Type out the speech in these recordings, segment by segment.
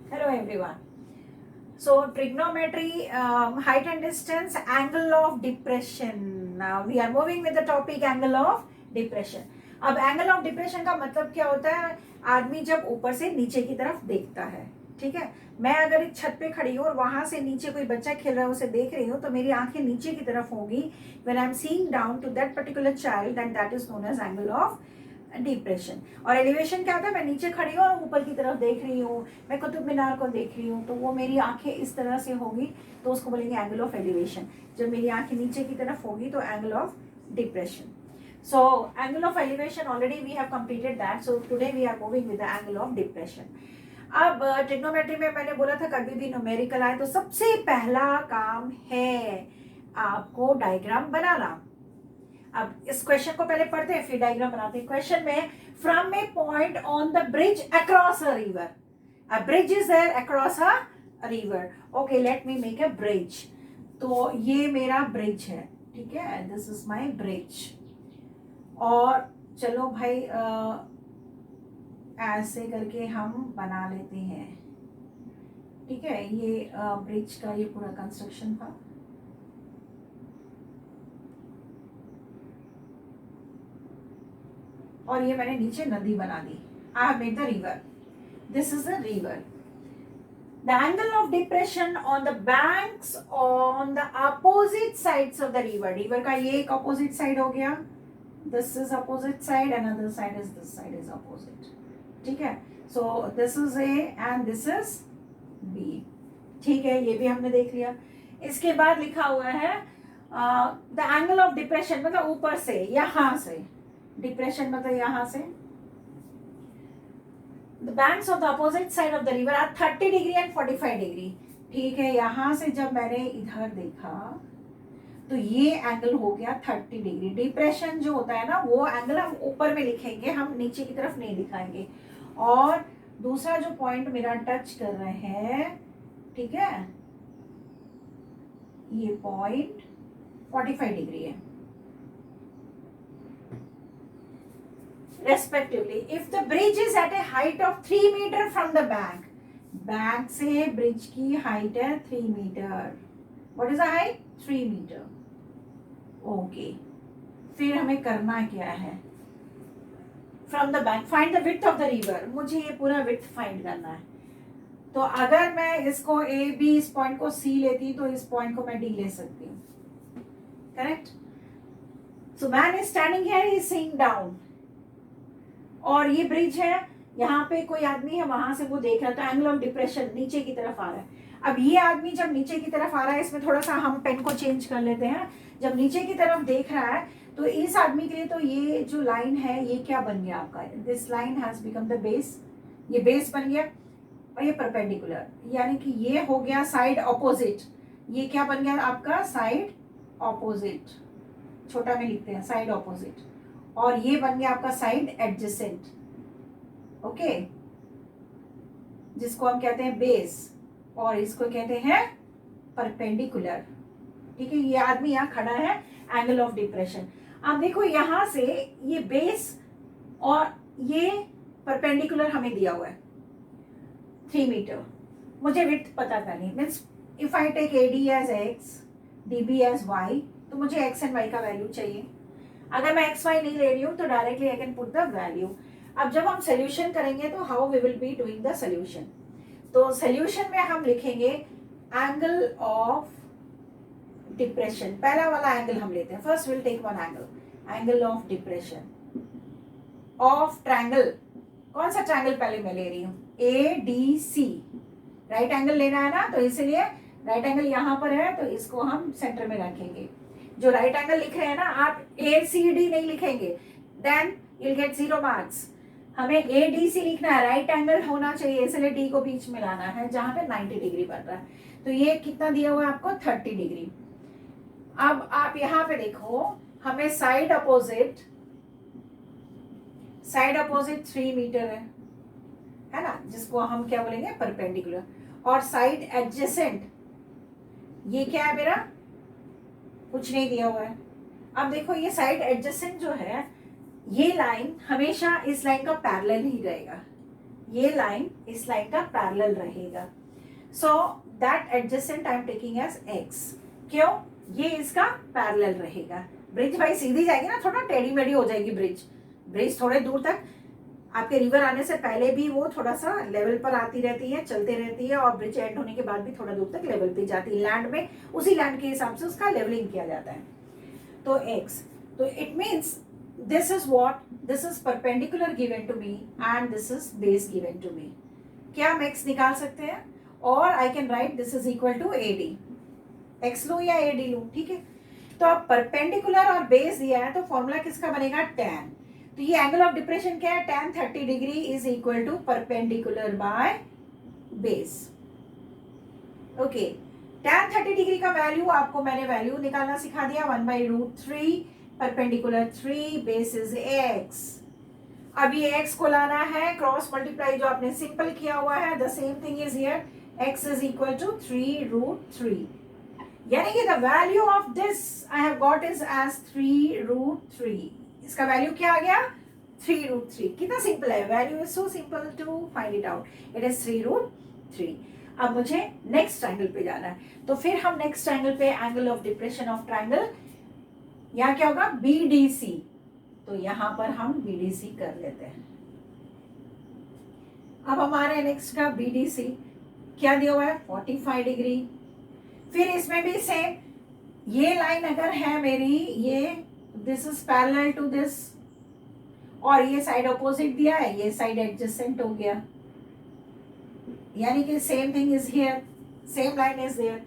Hello everyone. So trigonometry, height and distance, angle of depression. Now we are moving with the topic angle of depression. अब angle of depression का मतलब क्या होता है? आदमी जब ऊपर से नीचे की तरफ देखता है, ठीक है। मैं अगर एक छत पे खड़ी हूँ और वहां से नीचे कोई बच्चा खेल रहा है उसे देख रही हूँ, तो मेरी आंखें नीचे की तरफ होगी। When I am seeing down to that particular child, and that is known as angle of depression. और एलिवेशन क्या होता है? मैं नीचे खड़ी हूँ और ऊपर की तरफ देख रही हूँ, मैं कुतुब मीनार को देख रही हूँ, तो वो मेरी आंखें इस तरह से होगी, तो उसको बोलेंगे एंगल ऑफ एलिवेशन। जब मेरी आंखें नीचे की तरफ होगी तो angle of depression. So angle of elevation already we have completed that. So today we are moving with the angle of depression. अब ट्रिग्नोमेट्री में मैंने बोला था कभी भी न्यूमेरिकल आए तो सबसे पहला काम है आपको डायग्राम बनाना। अब इस क्वेश्चन को पहले पढ़ते हैं फिर डायग्राम बनाते हैं। क्वेश्चन में from a point on the bridge across a river, a bridge is there across a river. Okay, let me make a bridge. तो ये मेरा ब्रिज है, ठीक है, दिस इज माय ब्रिज। और चलो भाई ऐसे करके हम बना लेते हैं, ठीक है। ये ब्रिज का ये पूरा कंस्ट्रक्शन था। और ये मैंने नीचे नदी बना दी। I have made the river, this is the river. The angle of depression on the banks on the opposite sides of the river. River का ये एक opposite side हो गया, this is opposite side, another side is this side is opposite, ठीक है। So this is A and this is B, ठीक है, ये भी हमने देख लिया। इसके बाद लिखा हुआ है the angle of depression मतलब ऊपर से, यहाँ से, depression मतलब यहाँ से, the banks of the opposite side of the river are 30 degree and 45 degree, ठीक है। यहाँ से जब मैंने इधर देखा तो ये एंगल हो गया 30 डिग्री। डिप्रेशन जो होता है ना, वो एंगल हम ऊपर में लिखेंगे, हम नीचे की तरफ नहीं दिखाएंगे। और दूसरा जो पॉइंट मेरा टच कर रहे हैं, ठीक है, ये पॉइंट 45 डिग्री है respectively. If the bridge is at a height of 3 metre from the bank, bank से ब्रिज की हाइट है 3 metre. What is the height? 3 metre. Okay, फिर हमें करना क्या है? From the bank find the width of the river. मुझे ये पूरा विड्थ फाइंड करना है। तो अगर मैं इसको ए बी, इस पॉइंट को सी लेती तो इस पॉइंट को मैं डी ले सकती हूँ, correct. So man is standing here, he is seeing down, और ये ब्रिज है, यहाँ पे कोई आदमी है, वहां से वो देख रहा था। एंगल ऑफ डिप्रेशन नीचे की तरफ आ रहा है। अब ये आदमी जब नीचे की तरफ आ रहा है, इसमें थोड़ा सा हम पेन को चेंज कर लेते हैं। जब नीचे की तरफ देख रहा है तो इस आदमी के लिए तो ये जो लाइन है ये क्या बन गया आपका? This line has become the base, ये बेस बन गया। और ये परपेंडिकुलर, यानी कि ये हो गया साइड ऑपोजिट। ये क्या बन गया आपका? साइड ऑपोजिट, छोटा में लिखते हैं साइड ऑपोजिट। और ये बन गया आपका साइड एडजेसेंट, ओके, जिसको हम कहते हैं बेस, और इसको कहते हैं परपेंडिकुलर, ठीक है। ये आदमी यहाँ खड़ा है, एंगल ऑफ डिप्रेशन। अब देखो यहाँ से ये बेस और ये परपेंडिकुलर हमें दिया हुआ है 3 मीटर। मुझे विड्थ पता करनी, means if I take A D as X, D B as Y, तो मुझे एक्स एंड वाई का वैल्यू चाहिए। अगर मैं एक्स वाई नहीं ले रही हूँ तो directly I can put the value. अब जब हम सोल्यूशन करेंगे तो how we will be doing the solution. तो सोल्यूशन में हम लिखेंगे एंगल ऑफ डिप्रेशन। पहला वाला एंगल हम लेते हैं, first will take one angle, angle of depression of triangle. कौन सा ट्रायंगल पहले मैं ले रही हूँ? A D C, right angle लेना है ना, तो इसलिए राइट एंगल यहाँ पर है तो इसको हम सेंटर में रखेंगे। जो राइट एंगल लिख रहे हैं ना आप, ए सी डी नहीं लिखेंगे, then you will get 0 marks. हमें ए डी सी लिखना है, राइट एंगल होना चाहिए, इसलिए डी को बीच में लाना है जहां पे 90 डिग्री बन रहा है। तो ये कितना दिया हुआ है आपको? 30 डिग्री। अब आप यहाँ पे देखो, हमें साइड अपोजिट 3 मीटर है ना, जिसको हम क्या बोलेंगे? परपेंडिकुलर। और साइड एडजेसेंट, ये क्या है मेरा? कुछ नहीं दिया हुआ है। अब देखो ये साइड एडजेसेंट जो है, ये लाइन हमेशा इस लाइन का पैरेलल ही रहेगा, ये लाइन इस लाइन का पैरेलल रहेगा. So that adjacent I am taking as X. क्यों? ये इसका पैरेलल रहेगा. ब्रिज भाई सीधी जाएगी ना, थोड़ा टेढ़ी मेढ़ी हो जाएगी ब्रिज थोड़े दूर तक. आपके रिवर आने से पहले भी वो थोड़ा सा लेवल पर आती रहती है, चलते रहती है, और ब्रिज एंड होने के बाद भी थोड़ा दूर तक लेवल पे जाती है. लैंड में उसी लैंड के हिसाब से उसका लेवलिंग किया जाता है. तो एक्स, तो it means this is what, this is perpendicular given to me and this is base given to me. क्या हम x निकाल सकते हैं? और I can write this is equal to AD. x लूँ या AD लूँ, ठीक है. तो अब perpendicular और base दिया है तो फॉर्मूला किसका बनेगा? tan. तो ये एंगल ऑफ डिप्रेशन क्या है? tan 30 degree is equal to perpendicular by base. Okay, tan 30 degree का वैल्यू आपको मैंने वैल्यू निकालना सिखा दिया. 1/√3 परपेंडिकुलर 3 बेस इज x. अब ये x को लाना है, क्रॉस मल्टीप्लाई जो आपने सिंपल किया हुआ है, the same thing is here. x is equal to 3√3. यानी कि the value of this I have got is as 3√3. इसका वैल्यू क्या आ गया? 3√3. कितना सिंपल है, value is so simple to find it out. It is 3√3. अब मुझे नेक्स्ट ट्रायंगल पे जाना है. तो फिर हम नेक्स्ट ट्रायंगल पे angle of depression of triangle, यहाँ क्या होगा? BDC. तो यहां पर हम BDC कर लेते हैं. अब हमारे नेक्स्ट का BDC क्या दिया हुआ है? 45 डिग्री. फिर इसमें भी सेम, ये लाइन अगर है मेरी, ये this is parallel to this, और ये साइड अपोजिट दिया है, ये साइड एडजेसेंट हो गया. यानी कि same thing is here, same line is there.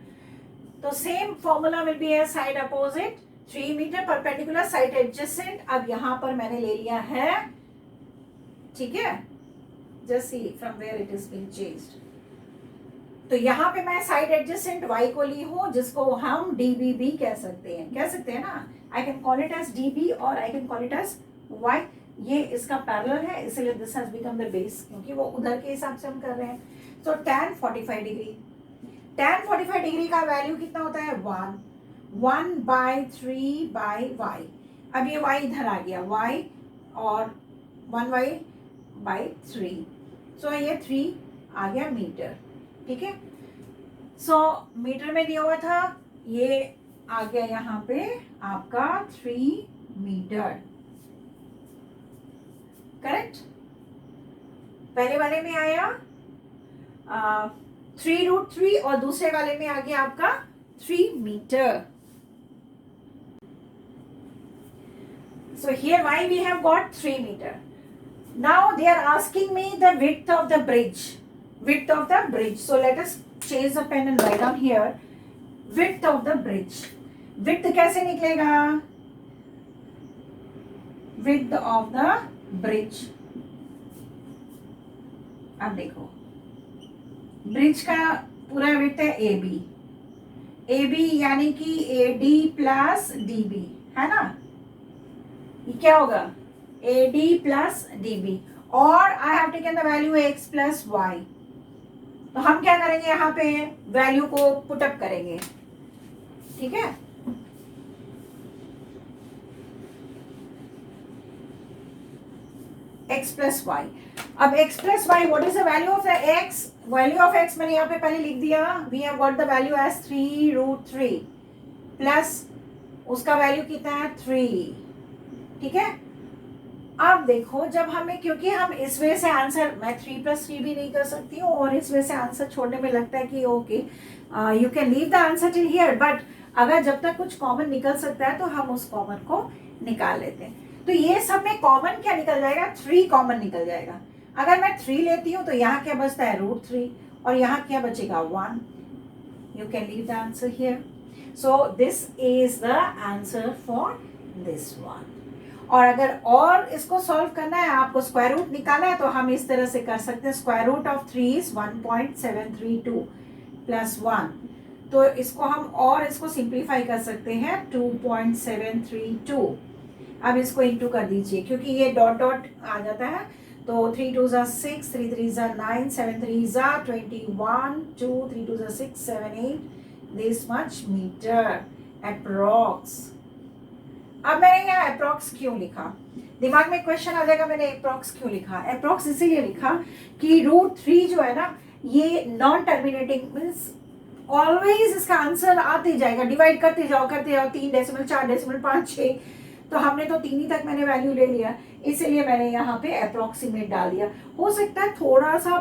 तो same formula will be a side opposite 3 metre perpendicular side adjacent. अब यहां पर मैंने ले लिया है, ठीक है, just see from where it is being changed. तो यहां पे मैं साइड एडजेसेंट y को ली हूं, जिसको हम db भी कह सकते हैं ना. I can call it as db और I can call it as y. ये इसका पैरेलल है, इसलिए this has become the base, क्योंकि वो उधर के हिसाब से हम कर रहे हैं. सो tan 45 डिग्री, tan 45 डिग्री का वैल्यू कितना होता है? 1/3/y. अब ये y इधर आ गया, y और 1/3. सो ये 3 आ गया मीटर, ठीक है. सो मीटर में दिया हुआ था, ये आ गया यहाँ पे आपका 3 मीटर. करेक्ट. पहले वाले में आया 3√3 और दूसरे वाले में आ गया आपका 3 metre. So here why we have got 3 meter. Now they are asking me the width of the bridge. Width of the bridge. So let us change the pen and write down here. Width of the bridge. Width कैसे निकलेगा? Width of the bridge. अब देखो, bridge का पूरा width है AB. AB यानी कि AD plus DB है ना. ये क्या होगा? AD प्लस DB, और I have taken the value x plus y. तो हम क्या करेंगे? यहाँ पे वैल्यू को पुटअप करेंगे, ठीक है. x plus y. अब x plus y, what is the value of x? Value of x मैंने यहाँ पे पहले लिख दिया. We have got the value as 3√3 plus उसका वैल्यू कितना है? 3, ठीक है. अब देखो, जब हमें, क्योंकि हम इस वे से आंसर, मैं 3 + 3 भी नहीं कर सकती हूँ, और इस वे से आंसर छोड़ने में लगता है कि okay you can leave the answer till here, but अगर जब तक कुछ कॉमन निकल सकता है तो हम उस कॉमन को निकाल लेते हैं. तो ये सब में कॉमन क्या निकल जाएगा? 3 कॉमन निकल जाएगा. अगर मैं 3 लेती हूँ तो यहाँ क्या बचता है? √3, और यहाँ क्या बचेगा? 1. You can leave the answer here. So this is the answer for this one. और अगर और इसको सॉल्व करना है, आपको स्क्वायर रूट निकालना है, तो हम इस तरह से कर सकते हैं. Square root of 3 is 1.732 plus 1. तो इसको हम और इसको सिंप्लीफाई कर सकते हैं 2.732. अब इसको इंटू कर दीजिए, क्योंकि ये डॉट डॉट आ जाता है. तो 3 2 6, 3 3 9, 7 3 21, 2 3 2 6, 7 8, this much meter approx. अब मैंने यहाँ अप्रॉक्स क्यों लिखा, दिमाग में क्वेश्चन आ जाएगा मैंने अप्रॉक्स क्यों लिखा। अप्रॉक्स इसीलिए लिखा कि √3 जो है ना ये नॉन टर्मिनेटिंग मीन्स ऑलवेज इसका आंसर आते जाएगा, डिवाइड करते जाओ 3 डेसिमल 4 डेसिमल 5 6, तो हमने तो 3 ही तक मैंने वैल्यू ले लिया, इसीलिए मैंने यहाँ पे अप्रॉक्सीमेट डाल दिया। हो सकता है थोड़ा सा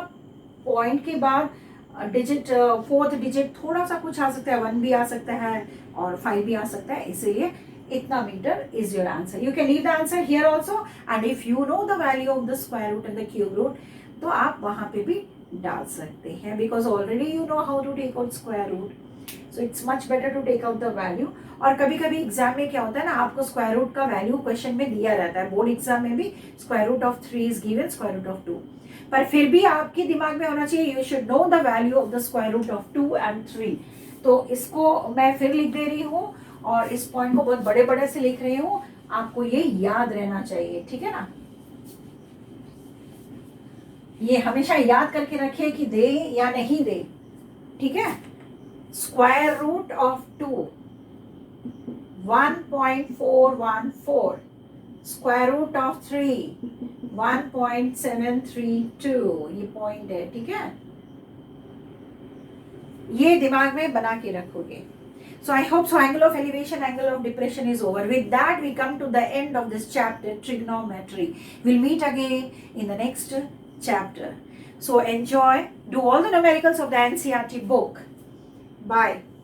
पॉइंट के बाद डिजिट, फोर्थ डिजिट थोड़ा सा कुछ आ सकता है, 1 भी आ सकता है और 5 भी आ सकता है, इसीलिए इतना metre is your answer. You can leave the answer here also, and if you know the value of the square root and the cube root तो आप वहां पे भी डाल सकते हैं, because already you know how to take out square root, so it's much better to take out the value. और कभी कभी एग्जाम में क्या होता है ना, आपको स्क्वायर रूट का वैल्यू क्वेश्चन में दिया रहता है, बोर्ड एग्जाम में भी square root of 3 is given, square root of 2, पर फिर भी आपके दिमाग में होना चाहिए you should know the value of the square root of 2 and 3। तो इसको मैं फिर लिख दे रही हूँ और इस पॉइंट को बहुत बड़े बड़े से लिख रही हूँ, आपको ये याद रहना चाहिए, ठीक है ना। ये हमेशा याद करके रखिए कि दे या नहीं दे, ठीक है। Square root of 2 1.414, square root of 3 1.732, ये पॉइंट है, ठीक है। ये दिमाग में बना के रखोगे। So I hope so. Angle of elevation, angle of depression is over. With that, we come to the end of this chapter, trigonometry. We'll meet again in the next chapter. So enjoy. Do all the numericals of the NCERT book. Bye.